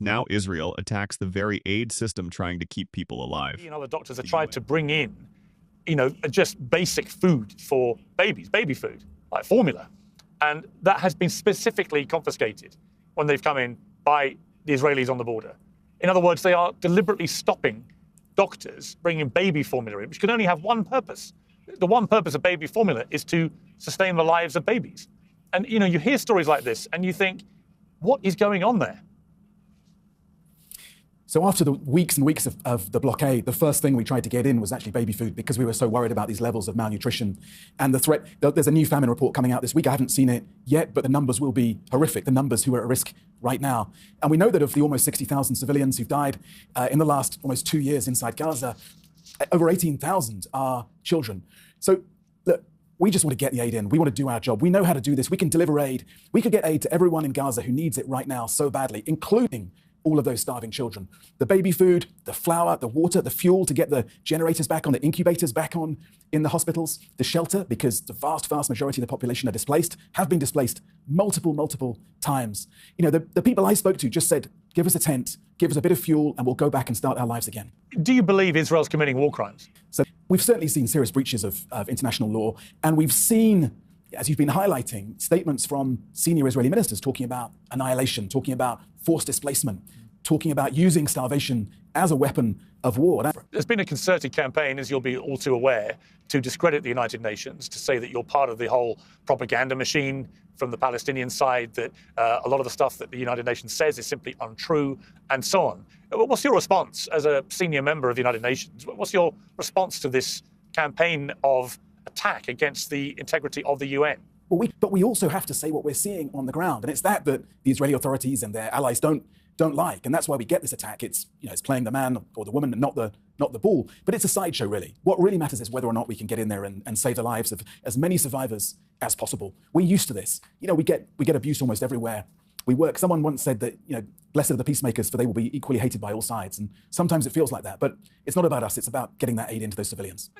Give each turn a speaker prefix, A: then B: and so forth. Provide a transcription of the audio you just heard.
A: Now Israel attacks the very aid system trying to keep people alive.
B: The doctors have tried to bring in, just basic food for babies, baby food, like formula. And that has been specifically confiscated when they've come in by the Israelis on the border. In other words, they are deliberately stopping doctors bringing baby formula in, which can only have one purpose. The one purpose of baby formula is to sustain the lives of babies. And, you hear stories like this and you think, what is going on there?
C: So after the weeks and weeks of the blockade, the first thing we tried to get in was actually baby food because we were so worried about these levels of malnutrition and the threat. There's a new famine report coming out this week. I haven't seen it yet, but the numbers will be horrific, the numbers who are at risk right now. And we know that of the almost 60,000 civilians who've died in the last almost 2 years inside Gaza, over 18,000 are children. So look, we just want to get the aid in. We want to do our job. We know how to do this. We can deliver aid. We could get aid to everyone in Gaza who needs it right now so badly, including all of those starving children. The baby food, the flour, the water, the fuel to get the generators back on, the incubators back on in the hospitals, the shelter, because the vast, vast majority of the population are displaced, have been displaced multiple times. The people I spoke to just said, give us a tent, give us a bit of fuel, and we'll go back and start our lives again.
B: Do you believe Israel's committing war crimes?
C: So we've certainly seen serious breaches of international law, and we've seen, as you've been highlighting, statements from senior Israeli ministers talking about annihilation, talking about forced displacement, talking about using starvation as a weapon of war.
B: There's been a concerted campaign, as you'll be all too aware, to discredit the United Nations, to say that you're part of the whole propaganda machine from the Palestinian side, that a lot of the stuff that the United Nations says is simply untrue, and so on. What's your response as a senior member of the United Nations? What's your response to this campaign of attack against the integrity of the UN?
C: But we also have to say what we're seeing on the ground, and it's that the Israeli authorities and their allies don't like, and that's why we get this attack. It's it's playing the man or the woman, and not the bull. But it's a sideshow, really. What really matters is whether or not we can get in there and save the lives of as many survivors as possible. We're used to this. We get abuse almost everywhere we work. Someone once said that blessed are the peacemakers, for they will be equally hated by all sides. And sometimes it feels like that. But it's not about us. It's about getting that aid into those civilians.